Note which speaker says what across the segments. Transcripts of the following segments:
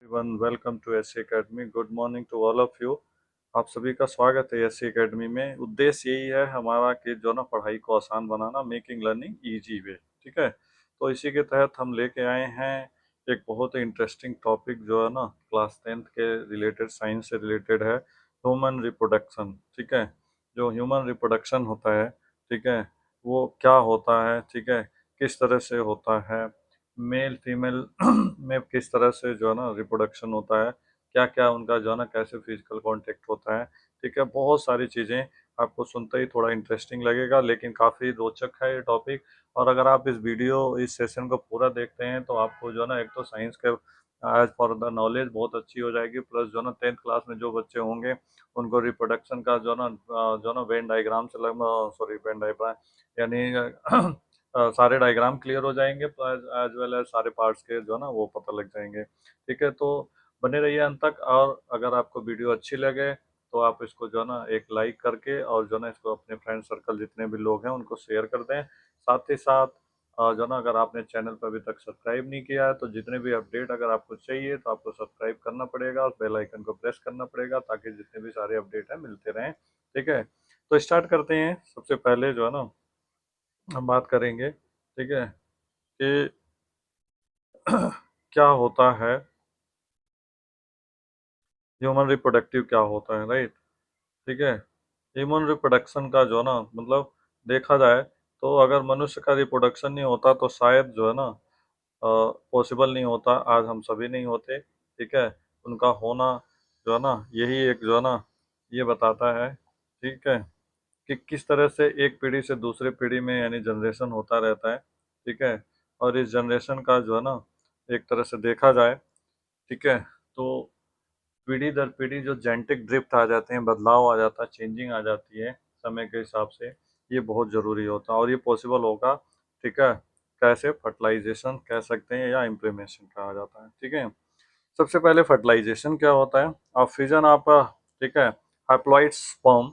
Speaker 1: Everyone, welcome to SC academy. Good morning to all of you. आप सभी का स्वागत है एससी एकेडमी में। उद्देश्य यही है हमारा कि जो ना पढ़ाई को आसान बनाना, मेकिंग लर्निंग इजी वे। ठीक है, तो इसी के तहत हम लेके आए हैं एक बहुत ही इंटरेस्टिंग टॉपिक जो है ना क्लास 10th के रिलेटेड, साइंस से रिलेटेड है, ह्यूमन रिप्रोडक्शन। ठीक है, जो ह्यूमन रिप्रोडक्शन होता है, ठीक है, वो क्या होता है, ठीक है, किस तरह से होता है, मेल फीमेल में किस तरह से जो है ना रिप्रोडक्शन होता है, क्या क्या उनका जो है ना कैसे फिजिकल कांटेक्ट होता है। ठीक है, बहुत सारी चीज़ें आपको सुनते ही थोड़ा इंटरेस्टिंग लगेगा, लेकिन काफ़ी रोचक है ये टॉपिक। और अगर आप इस सेशन को पूरा देखते हैं तो आपको जो है ना एक तो साइंस के एज फॉर द नॉलेज बहुत अच्छी हो जाएगी, प्लस जो है ना 10th क्लास में जो बच्चे होंगे उनको रिप्रोडक्शन का जो है ना वेन डायग्राम से सॉरी वेन डायग्राम यानी सारे डायग्राम क्लियर हो जाएंगे, एज वेल एज सारे पार्ट्स के जो है ना वो पता लग जाएंगे। ठीक है, तो बने रहिए अंत तक। और अगर आपको वीडियो अच्छी लगे तो आप इसको जो है ना एक लाइक करके और जो है ना इसको अपने फ्रेंड सर्कल जितने भी लोग हैं उनको शेयर कर दें। साथ ही साथ जो है ना अगर आपने चैनल पर अभी तक सब्सक्राइब नहीं किया है तो जितने भी अपडेट अगर आपको चाहिए तो आपको सब्सक्राइब करना पड़ेगा और बेल आइकन को प्रेस करना पड़ेगा, ताकि जितने भी सारे अपडेट हैं मिलते रहें। ठीक है, तो स्टार्ट करते हैं। सबसे पहले जो है ना हम बात करेंगे, ठीक है, कि क्या होता है ह्यूमन रिप्रोडक्टिव, क्या होता है, राइट। ठीक है, ह्यूमन रिप्रोडक्शन का जो ना मतलब देखा जाए तो अगर मनुष्य का रिप्रोडक्शन नहीं होता तो शायद जो है ना पॉसिबल नहीं होता, आज हम सभी नहीं होते। ठीक है, उनका होना जो है ना यही एक जो है ना ये बताता है, ठीक है, कि किस तरह से एक पीढ़ी से दूसरे पीढ़ी में यानी जनरेशन होता रहता है। ठीक है, और इस जनरेशन का जो है ना एक तरह से देखा जाए, ठीक है, तो पीढ़ी दर पीढ़ी जो जेनेटिक ड्रिफ्ट आ जाते हैं, बदलाव आ जाता है, चेंजिंग आ जाती है समय के हिसाब से, ये बहुत ज़रूरी होता है। और ये पॉसिबल होगा, ठीक है, कैसे, फर्टिलाइजेशन कह सकते हैं या इम्प्लीमेशन कहा जाता है। ठीक है, सबसे पहले फर्टिलाइजेशन क्या होता है, ऑक्सीजन आप, ठीक है, हैप्लॉइड स्पर्म,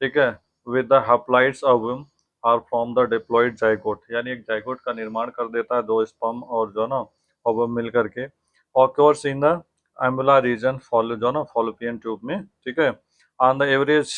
Speaker 1: ठीक है, with the haploids ovum are from the diploid zygote, यानी एक जाइगोट का निर्माण कर देता है दो स्पर्म और जो ना ओवम मिल करके, occurs in the ampulla region follow जो ना फॉलोपियन ट्यूब में। ठीक है, on the average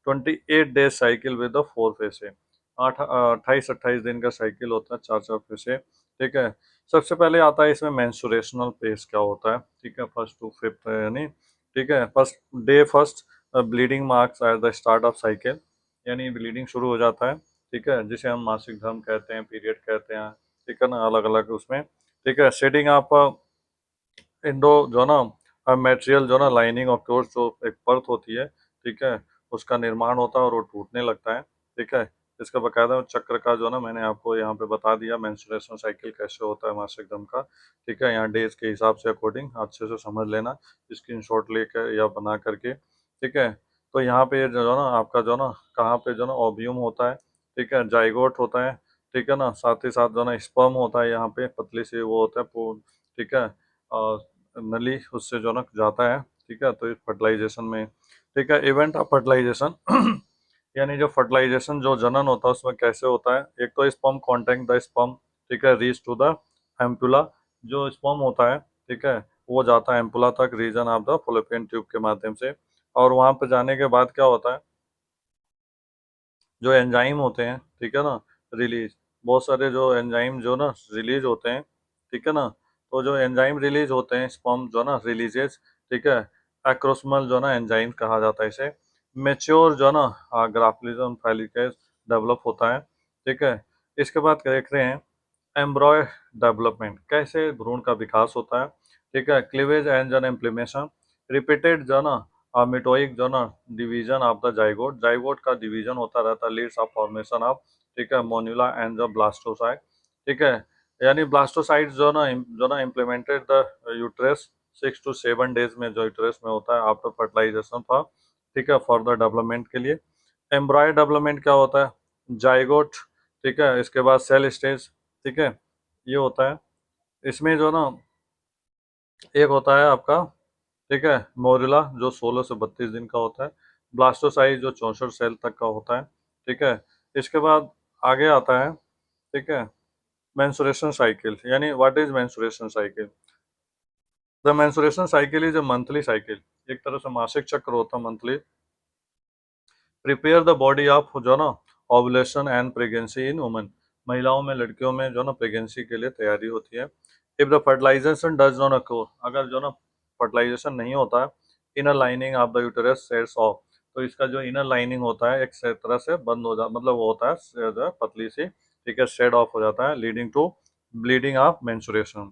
Speaker 1: 28 days cycle with the 4 phases, 28-28 दिन का साइकिल होता है, 4-4 फेसे। ठीक है, सबसे पहले आता है इसमें मेंस्ट्रुएशनल फेज क्या होता है। ठीक है, फर्स्ट टू फिफ्थ यानी, ठीक है, first bleeding marks at the start of cycle, यानी ब्लीडिंग शुरू हो जाता है। ठीक है, जिसे हम मासिक धर्म कहते हैं, पीरियड कहते हैं। ठीक है ना, अलग अलग उसमें। ठीक है, शेडिंग आप इंडो जो ना मेटेरियल जो ना लाइनिंग ऑफ कोर्स जो एक परत होती है, ठीक है, उसका निर्माण होता है और वो टूटने लगता है। ठीक है, इसका बकायदा चक्र का जो ना मैंने आपको यहाँ पे बता दिया, मेंस्ट्रुएशन साइकिल कैसे होता है मासिक धर्म का। ठीक है, यहाँ डेज के हिसाब से अकॉर्डिंग अच्छे से समझ लेना, स्क्रीनशॉट लेकर या बना करके। ठीक है, तो यहाँ पे जो ना आपका जो ना कहाँ पे जो ना ओव्यूम होता है, ठीक है, जाइगोट होता है, ठीक है ना, साथ ही साथ जो ना स्पर्म होता है, यहाँ पे पतली सी वो होता है ठीक है, और नली उससे जो ना जाता है। ठीक है, तो इस फर्टिलाइजेशन में, ठीक है, इवेंट ऑफ फर्टिलाइजेशन यानी जो फर्टिलाइजेशन जो जनन होता है उसमें कैसे होता है, एक तो स्पर्म कॉन्टैक्ट द स्पर्म, ठीक है, रीच टू द एम्पुला, जो स्पर्म होता है, ठीक है, वो जाता है एम्पुला तक, region of the fallopian tube के माध्यम से। और वहां पर जाने के बाद क्या होता है, जो एंजाइम होते हैं, ठीक है ना, रिलीज, बहुत सारे जो एंजाइम जो ना रिलीज होते हैं, ठीक है ना, तो जो एंजाइम रिलीज होते हैं स्पर्म जो ना रिलीजेस, ठीक है, एक्रोसमल जो ना एंजाइम कहा जाता है इसे। मेच्योर जो ना ग्राफिलिज्म फैलिकेस डेवलप होता है। ठीक है, इसके बाद देख रहे हैं एम्ब्रॉय डेवलपमेंट, कैसे भ्रूण का विकास होता है। ठीक है, क्लीवेज एंड जन इम्प्लीमेशन, रिपीटेड जो ना मिटोइक जो ना division of the zygote, zygote का डिवीजन होता रहता है, लीड्स ऑफ फॉर्मेशन ऑफ, ठीक है, मोन्यूला एंड द ब्लास्टोसाइट। ठीक है, यानी ब्लास्टोसाइट जो ना implemented the uterus 6 to 7 days में, जो यूट्रस में होता है आफ्टर फर्टिलाइजेशन फॉर, ठीक है, फॉर द डेवलपमेंट के लिए। एम्ब्रॉय डेवलपमेंट क्या होता है, जाइगोट, ठीक है, इसके बाद सेल स्टेज, ठीक है, ये होता है। इसमें जो ना एक होता है आपका, ठीक है, मोरिला जो 16 से 32 दिन का होता है, ब्लास्टोसाइज जो 64 सेल तक का होता है। ठीक है, इसके बाद आगे आता है, ठीक है, मेंस्ट्रुएशन साइकिल, यानी what is menstruation cycle. The menstruation cycle is a monthly cycle, एक तरह से मासिक चक्र होता है monthly. Prepare the body of जो ना ovulation and pregnancy in women, महिलाओं में, लड़कियों में जो ना प्रेगनेंसी के लिए तैयारी होती है। If the fertilisation does not occur, अगर जो ना फर्टिलाइजेशन नहीं होता है, inner lining of the uterus sets off, तो इसका जो इनर लाइनिंग होता है एक तरह से बंद हो जाता, मतलब वो होता है जो है पतली सी, ठीक है, शेड ऑफ हो जाता है, leading to bleeding of menstruation.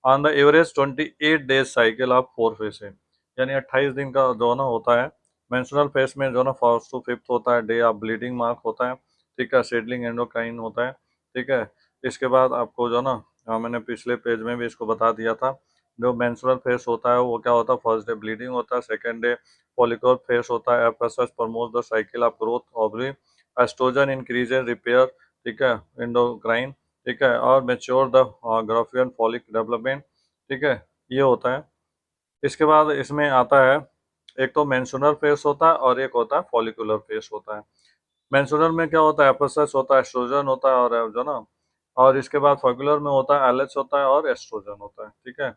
Speaker 1: On the average 28 days cycle of 4 phases, यानी 28 दिन का जो ना होता है मेंस्ट्रुअल फेस में, जो ना फर्स्ट टू फिफ्थ होता है डे ऑफ ब्लीडिंग मार्क होता है, ठीक है, सेडलिंग एंडोक्राइन होता है, ठीक है। इसके बाद आपको जो ना मैंने पिछले पेज में भी इसको बता दिया था, जो मेंस्ट्रुअल फेस होता है वो क्या होता है, फर्स्ट डे ब्लीडिंग होता है, सेकेंड डे फॉलिकुलर फेस होता है, FSS promote the cycle of growth ovary, estrogen increases repair, ठीक है, एंडोक्राइन, ठीक है, और mature the Graafian follicle development, ठीक है, ये होता है। इसके बाद इसमें आता है, एक तो मेंस्ट्रुअल फेस होता है और एक होता है फॉलिकुलर फेस होता है। मेंस्ट्रुअल में क्या होता है, एफएसएस होता है, एस्ट्रोजन होता है, और जो ना, और इसके बाद फॉलिकुलर में होता है एलएच होता है और एस्ट्रोजन होता है, ठीक है।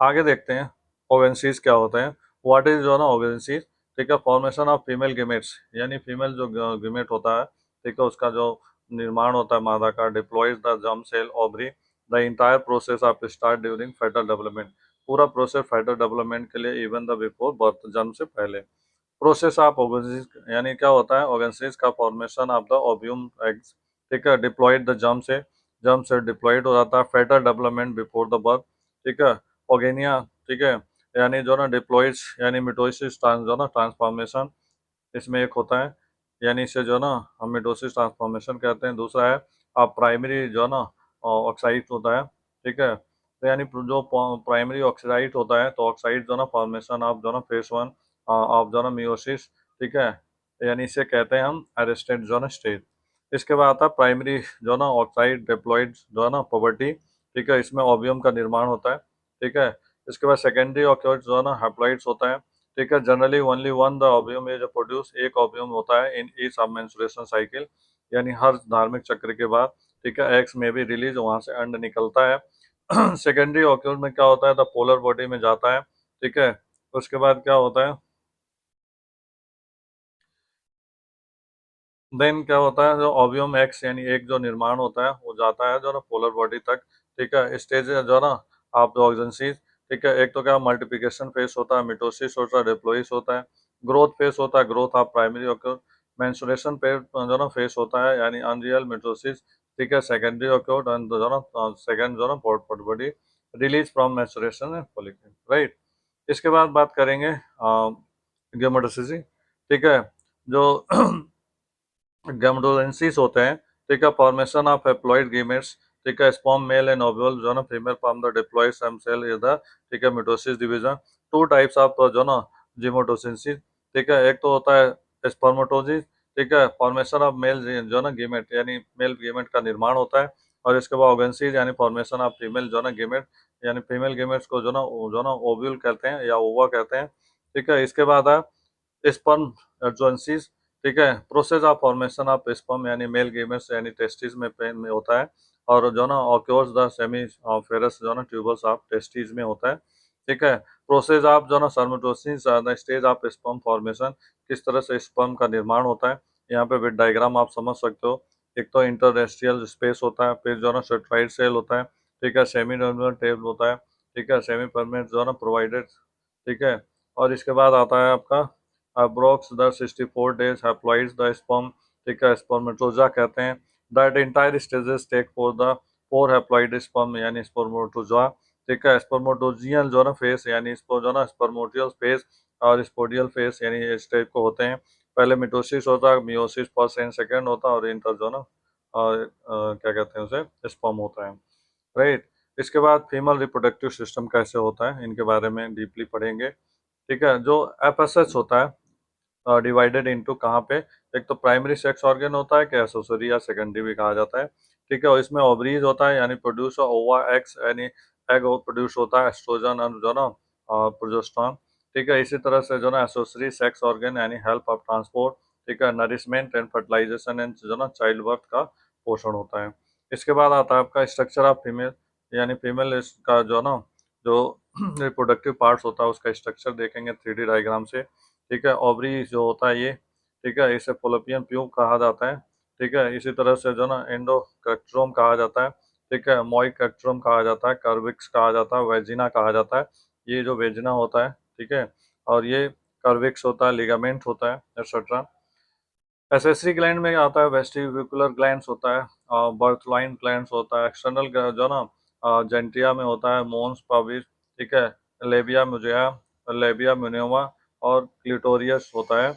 Speaker 1: आगे देखते हैं ओवेंसीज क्या होते हैं। व्हाट इज जो ना ओवेंसीज, ठीक है, फॉर्मेशन ऑफ फीमेल गिमेट्स, यानी फीमेल जो गिमेट होता है, ठीक है, उसका जो निर्माण होता है मादा का, diploids the germ cell ovary, the entire process of start during fetal development, पूरा प्रोसेस फेटल डेवलपमेंट के लिए, इवन द बिफोर बर्थ, जन्म से पहले। प्रोसेस ऑफ ओवेंसीज, यानी क्या होता है, ओवेंसीज का formation of the ovum eggs, ठीक है, डिप्लॉयड द जर्म से डिप्लॉयड हो जाता है, fetal development before the birth, ठीक है, ओगेनिया, ठीक है, यानी जो ना डिप्लॉइड्स, यानी मिटोसिस जो ना ट्रांसफॉर्मेशन, इसमें एक होता है, यानी इसे जो ना हम मिटोसिस ट्रांसफॉर्मेशन कहते हैं। दूसरा है आप प्राइमरी जो ना ऑक्साइड होता है, ठीक है, तो यानी जो प्राइमरी ऑक्साइड होता है, तो ऑक्साइड जो ना फॉर्मेशन ऑफ जो ना फेस वन ऑफ जो ना मियोसिस, ठीक है, यानी इसे कहते हैं हम अरेस्टेड जो ना स्टेज। इसके बाद आता है प्राइमरी जो ना ऑक्साइड डिप्लॉइड जो है ना पॉवर्टी, ठीक है, इसमें ओवियम का निर्माण होता है, ठीक है। इसके बाद सेकेंडरी ऑक्साइड जो है ना हैप्लॉइड्स होता है, ठीक है, generally only one the ovum is produce, एक ओव्यूम होता है इन ईच सब मेंस्ट्रुएशन साइकिल, यानी हर धार्मिक चक्र के बाद, ठीक है, एक्स में भी रिलीज, वहां से अंड निकलता है। सेकेंडरी ऑक्यूल में क्या होता है, द पोलर बॉडी में जाता है, ठीक है। उसके बाद क्या होता है, देन क्या होता है, जो ओवियम एक्स यानी एक जो निर्माण होता है वो जाता है जो ना पोलर बॉडी तक, ठीक है। स्टेज जो ना आप जो ऑक्जेंसीज, ठीक है, एक तो क्या मल्टीप्लिकेशन फेस होता है, मिटोसिस होता है, डिप्लोइस होता है, ग्रोथ फेस होता है, ग्रोथ ऑफ प्राइमरी ऑक्यूल, मेंस्ट्रुएशन पे जो ना फेस होता है, यानी अनरियल मिटोसिस, ठीक है, सेकेंडरी ऑक्यूल एंड जो ना सेकेंड जो ना port body release from menstruation and follicle, right. इसके बाद बात करेंगे गेमेटोसिस, ठीक है, जो गैमेटोजेनेसिस होते हैं, ठीक है, फॉर्मेशन ऑफ हैप्लॉइड गैमेट्स, ठीक है, स्पर्म मेल एंड ओव्यूल जो ना female from the diploid stem cell is the, ठीक है, mitosis division. Two types of जो ना गेमेटोसिस, ठीक है, एक तो होता है स्पर्मेटोसिस, ठीक है, फॉर्मेशन ऑफ मेल जो ना गैमेट, यानी मेल गैमेट का निर्माण होता है, और इसके बाद ओवेंसीज यानी फॉर्मेशन ऑफ फीमेल जो ना गैमेट, यानी फीमेल गैमेट्स को जो ना ओव्यूल कहते हैं या ओवा कहते हैं, ठीक है। इसके बाद है स्पर्म जोन्सिस, ठीक है, process of formation of sperm यानी मेल गेमेट्स यानी टेस्टिस में पेन में होता है, और जो ना ऑक्योर्स द सेमी फेरस जो ना ट्यूबल्स ऑफ टेस्टिस में होता है, ठीक है। प्रोसेस ऑफ जो ना spermatogenesis the stage of sperm formation, किस तरह से स्पर्म का निर्माण होता है, यहाँ पे विद डायग्राम आप समझ सकते हो। एक तो इंटररेस्ट्रियल स्पेस होता है, फिर जो ना सेटेलाइट सेल होता है, ठीक है, सेमी नॉर्मल टेबल होता है, ठीक है, सेमी परमानेंट जो ना प्रोवाइडेड, ठीक है। और इसके बाद आता है आपका approx the 64 days haploids the sperm, ठीक है, स्पर्मेटोजा कहते हैं। That entire stages take for the four haploid sperm यानी स्पर्मेटोजा, ठीक है। स्पर्मेटोजियल जो ना फेस यानी इसको जो ना स्पर्मोटियल फेस और स्पोडियल फेस यानी इस टाइप को होते हैं। पहले मिटोसिस होता है, मियोसिस फर्स्ट एंड सेकेंड होता है, और इंटर जो ना क्या कहते हैं उसे स्पर्म होता है, राइट। इसके बाद फीमेल रिप्रोडक्टिव सिस्टम कैसे होता है इनके बारे में डीपली पढ़ेंगे, ठीक है। जो एफएसएच होता है डिवाइडेड इनटू कहाँ पे, एक तो प्राइमरी सेक्स ऑर्गन होता है कि एसेसरी या सेकेंडरी भी कहा जाता है, ठीक है, और इसमें ओवरीज होता है यानी प्रोड्यूस ओवा एक्स यानी एग प्रोड्यूस होता है, एस्ट्रोजन और जो ना प्रोजेस्टेरोन, ठीक है। इसी तरह से जो ना एसेसरी सेक्स ऑर्गन यानी हेल्प ऑफ ट्रांसपोर्ट, ठीक है, नरिशमेंट एंड फर्टिलाइजेशन एंड जो ना चाइल्ड बर्थ का पोषण होता है। इसके बाद आता है आपका स्ट्रक्चर ऑफ फीमेल, यानी फीमेल का जो ना जो रिप्रोडक्टिव पार्ट्स होता है उसका स्ट्रक्चर देखेंगे 3D डायग्राम से। ठीक है, ओवरी जो होता है ये, ठीक है, इसे फोलोपियन ट्यूब कहा जाता है। ठीक है, इसी तरह से जो ना एंडोकैक्ट्रोम कहा जाता है। ठीक है, मोइकैक्ट्रोम कहा जाता है, कर्विक्स कहा जाता है, वेजिना कहा जाता है। ये जो वेजिना होता है, ठीक है, और ये कर्विक्स होता है, लिगामेंट होता है, एक्सेट्रा। एसेसरी ग्लैंड में आता है, वेस्टिब्युलर ग्लैंड्स होता है, बर्थलाइन ग्लैंड्स होता है, एक्सटर्नल जो ना जेंटिया में होता है, मोन्स पाविस, ठीक है, लेबिया मुजिया, लेबिया म्यूनिमा और क्लिटोरियस होता है।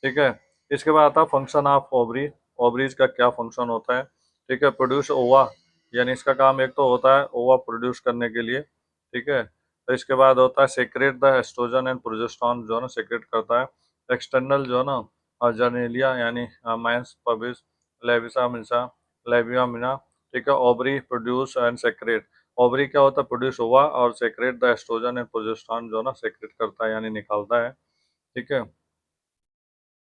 Speaker 1: ठीक है, इसके बाद आता है फंक्शन ऑफ ओवरी। ओवरीज का क्या फंक्शन होता है? ठीक है, प्रोड्यूस ओवा, यानी इसका काम एक तो होता है ओवा प्रोड्यूस करने के लिए। ठीक है, तो इसके बाद होता है secrete the estrogen and progesterone, जो है ना सेक्रेट करता है। एक्सटर्नल जो है ना जर्नेलिया यानी माइंस पबिस, लेविसा मिसा, लेविया मिना। ठीक है, ovary produce and secrete. Ovary क्या होता है? प्रोड्यूस हुआ, और secrete the estrogen and progesterone जो है ना सेक्रेट करता है यानी निकालता है। ठीक है,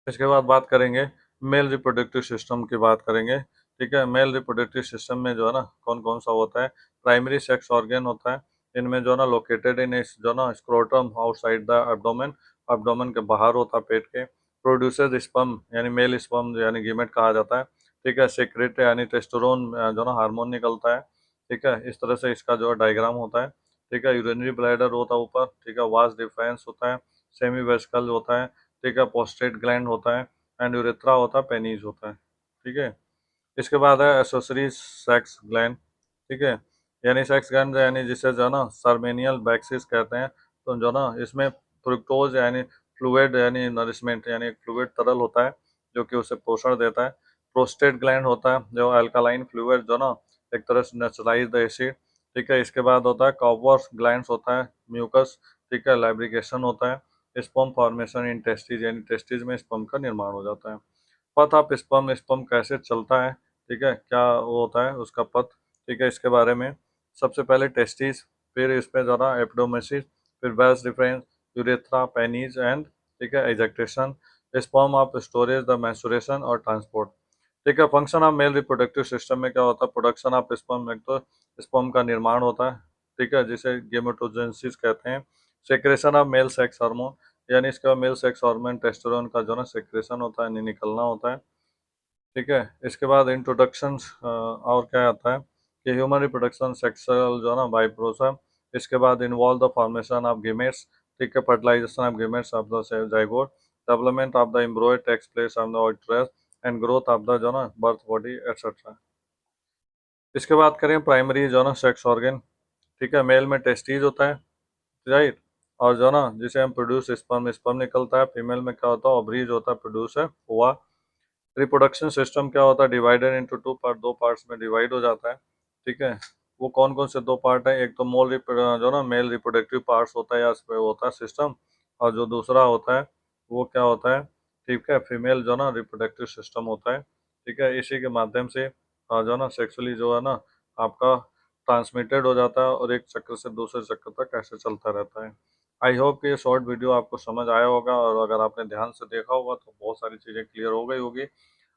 Speaker 1: इसके बाद बात करेंगे मेल रिप्रोडक्टिव सिस्टम की बात करेंगे। ठीक है, मेल रिप्रोडक्टिव सिस्टम में जो है ना कौन कौन सा होता है? प्राइमरी सेक्स ऑर्गन होता है, इनमें जो है ना लोकेटेड इन इस जो ना scrotum outside the abdomen, abdomen के बाहर होता है पेट के। प्रोड्यूसेस स्पर्म यानी मेल स्पर्म यानी गीमेट कहा जाता है। ठीक है, सेक्रेट यानी टेस्टोरोन जो ना हार्मोन निकलता है। ठीक है, इस तरह से इसका जो डायग्राम होता है। ठीक है, यूरिनरी ब्लैडर होता है ऊपर। ठीक है, वास डिफरेंस होता है, सेमी वेस्कल होता है। ठीक है, पोस्टेट ग्लैंड होता है, एंड यूरेथ्रा होता है, पेनिस होता है। ठीक है, इसके बाद है एसोसरी सेक्स ग्लैंड। ठीक है, यानी सेक्स ग्लैंड यानी जिसे जो है ना सर्मेनियल बैक्सिस कहते हैं। तो जो ना इसमें फ्रुक्टोज यानी फ्लूइड यानी नरिशमेंट यानी एक फ्लूइड तरल होता है जो कि उसे पोषण देता है। प्रोस्टेट ग्लैंड होता है जो अल्कालाइन फ्लूइड जो ना एक तरह से नेचुरलाइज्ड एसिड। ठीक है, इसके बाद होता है कॉपर ग्लैंड्स होता है, म्यूकस। ठीक है, लैब्रिकेशन होता है, स्पर्म फॉर्मेशन इन टेस्टिज यानी टेस्टिज में स्पर्म का निर्माण हो जाता है। पथ ऑफ स्पर्म, स्पर्म कैसे चलता है? ठीक है, क्या वो होता है उसका पथ? ठीक है, इसके बारे में सबसे पहले टेस्टिस, फिर इसमें ज़रा एब्डोमेसिस, फिर vas deferens, urethra, penis and, ठीक है, ejaculation, sperm of storage, the maturation और ट्रांसपोर्ट। ठीक है, function of male reproductive system में क्या होता है? प्रोडक्शन ऑफ स्पर्म, एक तो स्पर्म का निर्माण होता है, ठीक है, जिसे गेमेटोजेनेसिस कहते हैं। Secretion of male sex hormone, यानी इसका मेल सेक्स हार्मोन टेस्टोस्टेरोन का जो ना सेक्रेशन होता है, निकलना होता है। ठीक है, इसके बाद इंट्रोडक्शन और क्या आता है कि ह्यूमन रिप्रोडक्शन सेक्सुअल जो है ना बाई प्रोसेस। इसके बाद involve the formation of gametes. ठीक है, fertilisation of gametes of the zygote, development of the embryo takes place on the uterus, and growth of the जो ना बर्थ बॉडी एक्सेट्रा। इसके बाद करें प्राइमरी जो ना सेक्स ऑर्गन। ठीक है, मेल में टेस्टीज होता है, राइट, और जो ना जिसे हम प्रोड्यूस स्पर्म, स्पर्म निकलता है। फीमेल में क्या होता है? ओवरीज होता है, प्रोड्यूस है हुआ। रिप्रोडक्शन सिस्टम क्या होता है? डिवाइडेड इनटू टू पार्ट, दो पार्ट्स में डिवाइड हो जाता है। ठीक है, वो कौन कौन से दो पार्ट है? एक तो जो ना मेल रिप्रोडक्टिव पार्ट्स होता है या इसमें होता है सिस्टम, और जो दूसरा होता है वो क्या होता है? ठीक है, फीमेल जो ना रिप्रोडक्टिव सिस्टम होता है। ठीक है, इसी के माध्यम से जो ना सेक्सुअली जो है ना आपका ट्रांसमिटेड हो जाता है, और एक चक्र से दूसरे चक्र तक ऐसे चलता रहता है। आई होप कि ये शॉर्ट वीडियो आपको समझ आया होगा, और अगर आपने ध्यान से देखा होगा तो बहुत सारी चीज़ें क्लियर हो गई होगी।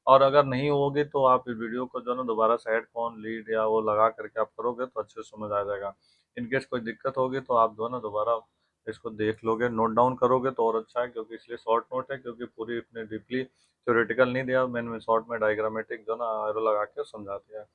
Speaker 1: और अगर नहीं होगी तो आप इस वीडियो को जो है ना दोबारा से हेडफोन लीड या वो लगा करके आप करोगे तो अच्छे से समझ आ जाएगा। इनकेस कोई दिक्कत होगी तो आप जो है ना दोबारा इसको देख लोगे, नोट डाउन करोगे तो और अच्छा है, क्योंकि इसलिए शॉर्ट नोट है क्योंकि पूरी इतने डीपली थ्योरेटिकल नहीं दिया मैंने, शॉर्ट में डायग्रामेटिक जो ना एरो लगा के समझा दिया है।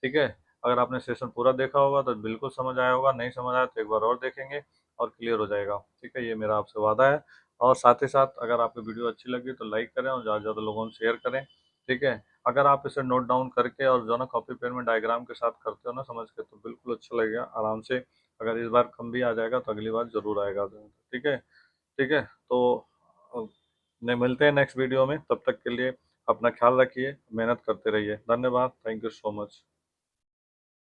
Speaker 1: ठीक है, अगर आपने सेशन पूरा देखा होगा तो बिल्कुल समझ आया होगा, नहीं समझ आया तो एक बार और देखेंगे और क्लियर हो जाएगा। ठीक है, ये मेरा आपसे वादा है। और साथ ही साथ अगर आपको वीडियो अच्छी लगी तो लाइक करें और ज़्यादा से ज़्यादा लोगों को शेयर करें। ठीक है, अगर आप इसे नोट डाउन करके और जो ना कॉपी पेन में डायग्राम के साथ करते हो ना समझ के, तो बिल्कुल अच्छा लगेगा आराम से। अगर इस बार कम भी आ जाएगा तो अगली बार ज़रूर आएगा। ठीक है, ठीक है, तो नहीं, मिलते हैं नेक्स्ट वीडियो में, तब तक के लिए अपना ख्याल रखिए, मेहनत करते रहिए। धन्यवाद, थैंक यू सो मच।